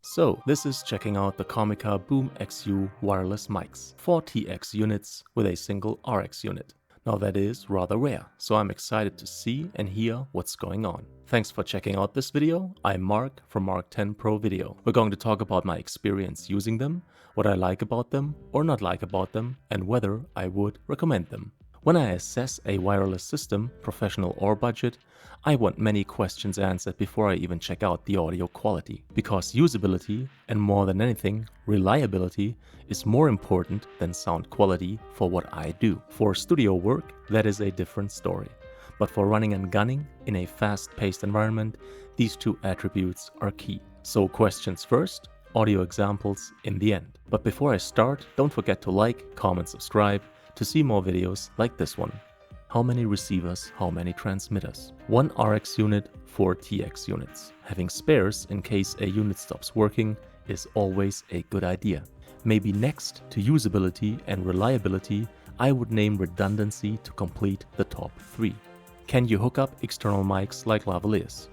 So this is checking out the Comica BoomX-U wireless mics, 4 TX units with a single RX unit. Now that is rather rare, so I'm excited to see and hear what's going on. Thanks for checking out this video. I'm Mark from Mark10 Pro Video. We're going to talk about my experience using them, what I like about them or not like about them, and whether I would recommend them. When I assess a wireless system, professional or budget, I want many questions answered before I even check out the audio quality. Because usability, and more than anything, reliability, is more important than sound quality for what I do. For studio work, that is a different story. But for running and gunning in a fast-paced environment, these two attributes are key. So questions first, audio examples in the end. But before I start, don't forget to like, comment, subscribe to see more videos like this one. How many receivers, how many transmitters? 1 RX unit, 4 TX units. Having spares in case a unit stops working is always a good idea. Maybe next to usability and reliability, I would name redundancy to complete the top 3. Can you hook up external mics like lavaliers?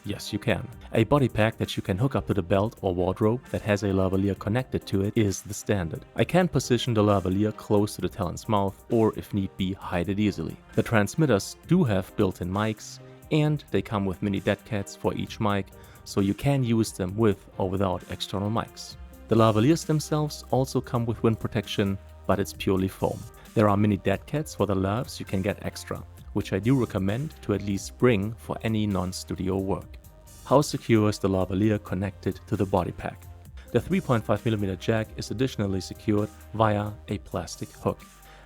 Yes, you can. A body pack that you can hook up to the belt or wardrobe that has a lavalier connected to it is the standard. I can position the lavalier close to the talon's mouth or, if need be, hide it easily. The transmitters do have built-in mics and they come with mini dead cats for each mic, so you can use them with or without external mics. The lavaliers themselves also come with wind protection, but it's purely foam. There are mini dead cats for the lavs you can get extra, which I do recommend to at least bring for any non-studio work. How secure is the lavalier connected to the body pack? The 3.5mm jack is additionally secured via a plastic hook.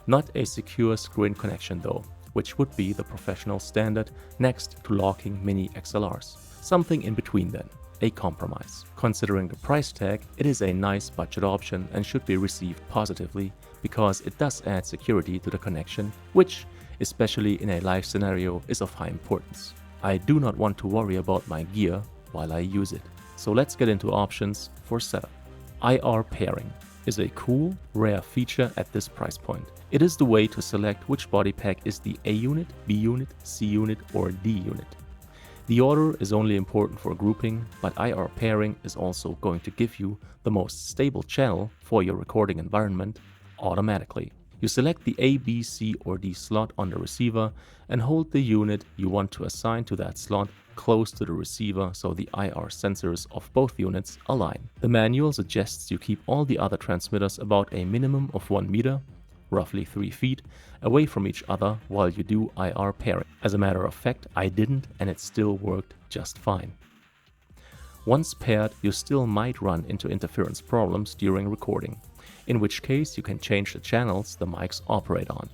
Not a secure screw-in connection though, which would be the professional standard next to locking mini XLRs. Something in between then, a compromise. Considering the price tag, it is a nice budget option and should be received positively because it does add security to the connection, which, especially in a live scenario, is of high importance. I do not want to worry about my gear while I use it. So let's get into options for setup. IR pairing is a cool, rare feature at this price point. It is the way to select which body pack is the A unit, B unit, C unit, or D unit. The order is only important for grouping, but IR pairing is also going to give you the most stable channel for your recording environment automatically. You select the A, B, C, or D slot on the receiver and hold the unit you want to assign to that slot close to the receiver so the IR sensors of both units align. The manual suggests you keep all the other transmitters about a minimum of 1 meter, roughly 3 feet, away from each other while you do IR pairing. As a matter of fact, I didn't and it still worked just fine. Once paired, you still might run into interference problems during recording, in which case you can change the channels the mics operate on.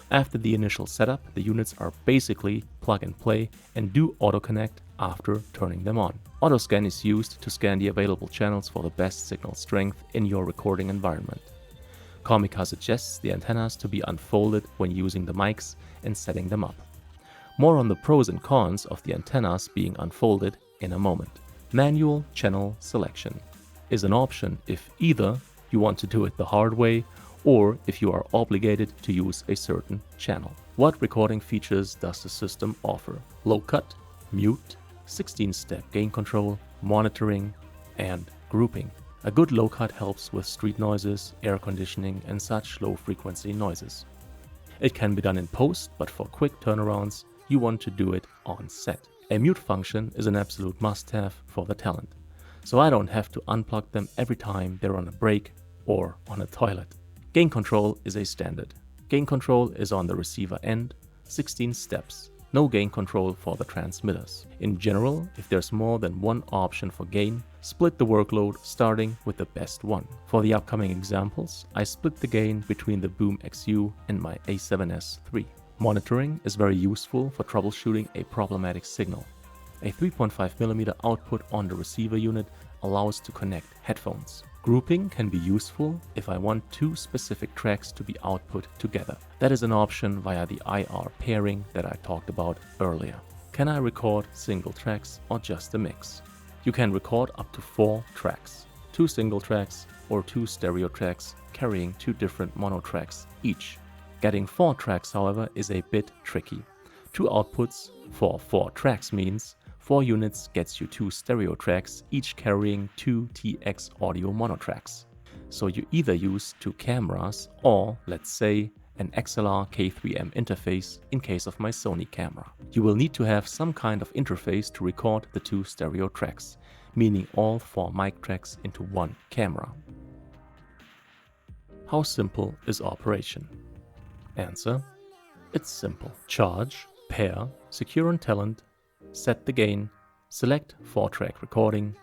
After the initial setup, the units are basically plug and play and do auto-connect after turning them on. Autoscan is used to scan the available channels for the best signal strength in your recording environment. Comica suggests the antennas to be unfolded when using the mics and setting them up. More on the pros and cons of the antennas being unfolded in a moment. Manual channel selection is an option if either you want to do it the hard way or if you are obligated to use a certain channel. What recording features does the system offer? Low cut, mute, 16-step gain control, monitoring, and grouping. A good low cut helps with street noises, air conditioning, and such low frequency noises. It can be done in post, but for quick turnarounds, you want to do it on set. A mute function is an absolute must-have for the talent, so I don't have to unplug them every time they're on a break or on a toilet. Gain control is a standard. Gain control is on the receiver end, 16 steps. No gain control for the transmitters. In general, if there's more than one option for gain, split the workload starting with the best one. For the upcoming examples, I split the gain between the BoomX-U and my A7S III. Monitoring is very useful for troubleshooting a problematic signal. A 3.5mm output on the receiver unit allows to connect headphones. Grouping can be useful if I want 2 specific tracks to be output together. That is an option via the IR pairing that I talked about earlier. Can I record single tracks or just a mix? You can record up to 4 tracks, 2 single tracks or 2 stereo tracks carrying 2 different mono tracks each. Getting 4 tracks, however, is a bit tricky. 2 outputs for 4 tracks means 4 units gets you 2 stereo tracks, each carrying 2 TX audio mono tracks. So you either use 2 cameras or, let's say, an XLR K3M interface in case of my Sony camera. You will need to have some kind of interface to record the 2 stereo tracks, meaning all 4 mic tracks into one camera. How simple is operation? Answer: it's simple. Charge, pair, secure on talent, set the gain, select 4-track recording,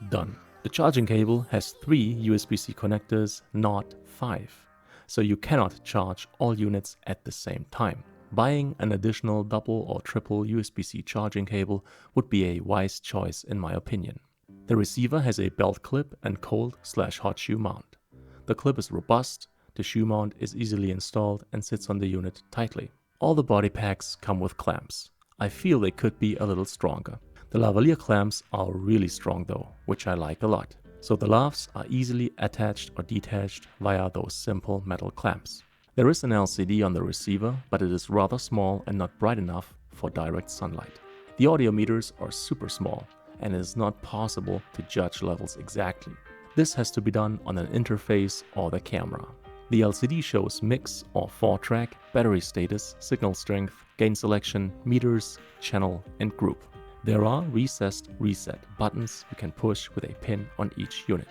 done. The charging cable has 3 USB-C connectors, not 5, so you cannot charge all units at the same time. Buying an additional double or triple USB-C charging cable would be a wise choice in my opinion. The receiver has a belt clip and cold/hot shoe mount. The clip is robust, the shoe mount is easily installed and sits on the unit tightly. All the body packs come with clamps. I feel they could be a little stronger. The lavalier clamps are really strong though, which I like a lot. So the lavs are easily attached or detached via those simple metal clamps. There is an LCD on the receiver, but it is rather small and not bright enough for direct sunlight. The audio meters are super small and it is not possible to judge levels exactly. This has to be done on an interface or the camera. The LCD shows mix or 4-track, battery status, signal strength, gain selection, meters, channel, and group. There are recessed reset buttons you can push with a pin on each unit.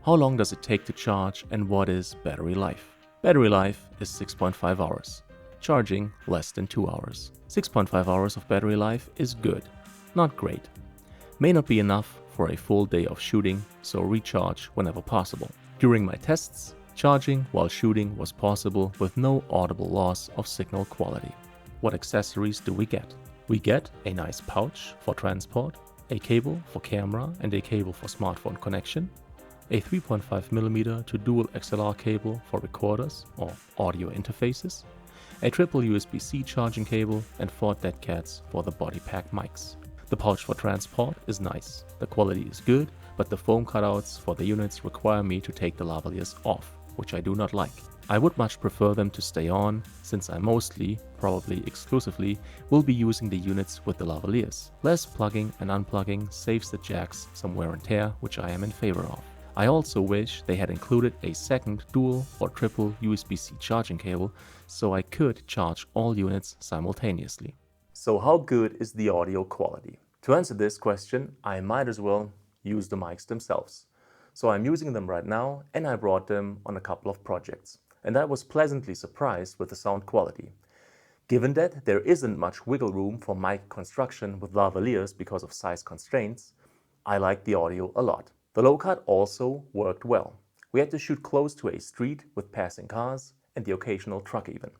How long does it take to charge and what is battery life? Battery life is 6.5 hours. Charging less than 2 hours. 6.5 hours of battery life is good, not great. May not be enough for a full day of shooting, so recharge whenever possible. During my tests, charging while shooting was possible with no audible loss of signal quality. What accessories do we get? We get a nice pouch for transport, a cable for camera and a cable for smartphone connection, a 3.5mm to dual XLR cable for recorders or audio interfaces, a triple USB-C charging cable, and 4 dead cats for the body pack mics. The pouch for transport is nice, the quality is good, but the foam cutouts for the units require me to take the lavaliers off, which I do not like. I would much prefer them to stay on, since I mostly, probably exclusively, will be using the units with the lavaliers. Less plugging and unplugging saves the jacks some wear and tear, which I am in favor of. I also wish they had included a second dual or triple USB-C charging cable, so I could charge all units simultaneously. So how good is the audio quality? To answer this question, I might as well use the mics themselves. So I'm using them right now and I brought them on a couple of projects. And I was pleasantly surprised with the sound quality. Given that there isn't much wiggle room for mic construction with lavaliers because of size constraints, I like the audio a lot. The low cut also worked well. We had to shoot close to a street with passing cars and the occasional truck even.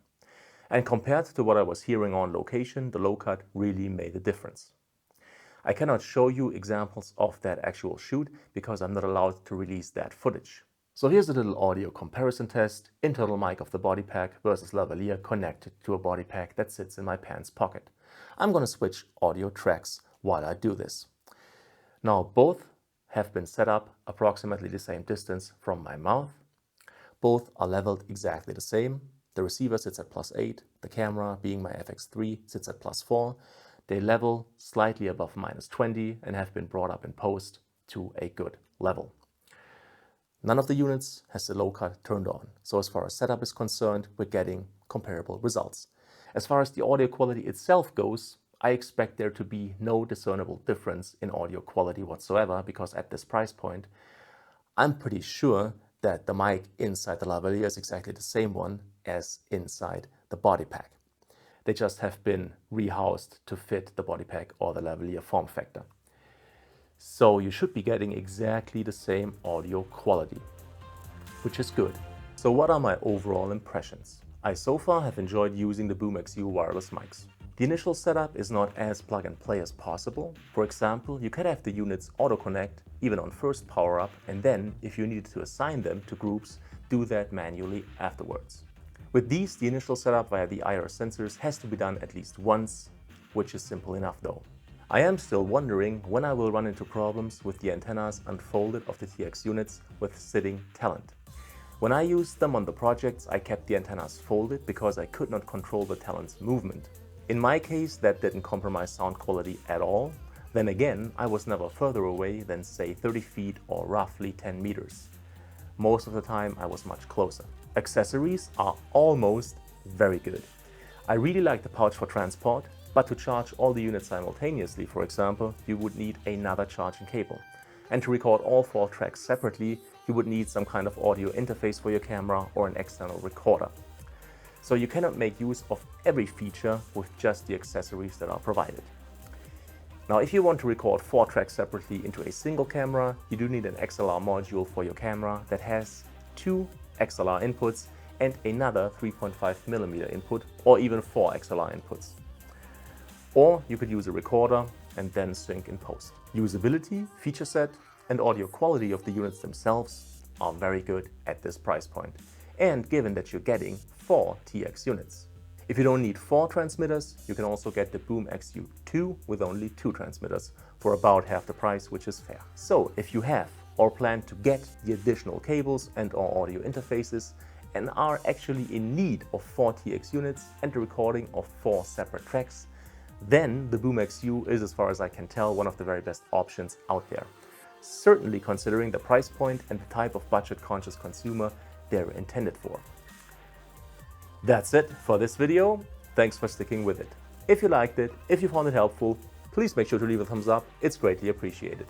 And compared to what I was hearing on location, the low cut really made a difference. I cannot show you examples of that actual shoot because I'm not allowed to release that footage. So here's a little audio comparison test, internal mic of the body pack versus lavalier connected to a body pack that sits in my pants pocket. I'm going to switch audio tracks while I do this. Now both have been set up approximately the same distance from my mouth. Both are leveled exactly the same. The receiver sits at +8, the camera, being my FX3, sits at +4. They level slightly above -20 and have been brought up in post to a good level. None of the units has the low cut turned on, so as far as setup is concerned, we're getting comparable results. As far as the audio quality itself goes, I expect there to be no discernible difference in audio quality whatsoever, because at this price point, I'm pretty sure that the mic inside the lavalier is exactly the same one as inside the body pack. They just have been rehoused to fit the body pack or the lavalier form factor. So you should be getting exactly the same audio quality, which is good. So what are my overall impressions? I so far have enjoyed using the BoomX-U wireless mics. The initial setup is not as plug and play as possible. For example, you could have the units auto-connect even on first power up, and then, if you needed to assign them to groups, do that manually afterwards. With these, the initial setup via the IR sensors has to be done at least once, which is simple enough though. I am still wondering when I will run into problems with the antennas unfolded of the TX units with sitting talent. When I used them on the projects, I kept the antennas folded because I could not control the talent's movement. In my case, that didn't compromise sound quality at all, Then again, I was never further away than say 30 feet or roughly 10 meters. Most of the time I was much closer. Accessories are almost very good. I really like the pouch for transport, but to charge all the units simultaneously, for example, you would need another charging cable. And to record all 4 tracks separately, you would need some kind of audio interface for your camera or an external recorder. So you cannot make use of every feature with just the accessories that are provided. Now, if you want to record 4 tracks separately into a single camera, you do need an XLR module for your camera that has 2 XLR inputs and another 3.5mm input, or even 4 XLR inputs. Or you could use a recorder and then sync in post. Usability, feature set, and audio quality of the units themselves are very good at this price point, and given that you're getting 4 TX units. If you don't need 4 transmitters, you can also get the BoomX-U QUA with only 2 transmitters for about half the price, which is fair. So if you have or plan to get the additional cables and/or audio interfaces and are actually in need of 4 TX units and the recording of 4 separate tracks, then the BoomX-U is, as far as I can tell, one of the very best options out there. Certainly considering the price point and the type of budget-conscious consumer they're intended for. That's it for this video. Thanks for sticking with it. If you liked it, if you found it helpful, please make sure to leave a thumbs up. It's greatly appreciated.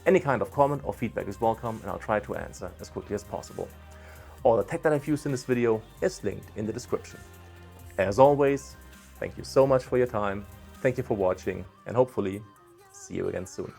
Any kind of comment or feedback is welcome, and I'll try to answer as quickly as possible. All the tech that I've used in this video is linked in the description. As always, thank you so much for your time. Thank you for watching, and hopefully see you again soon.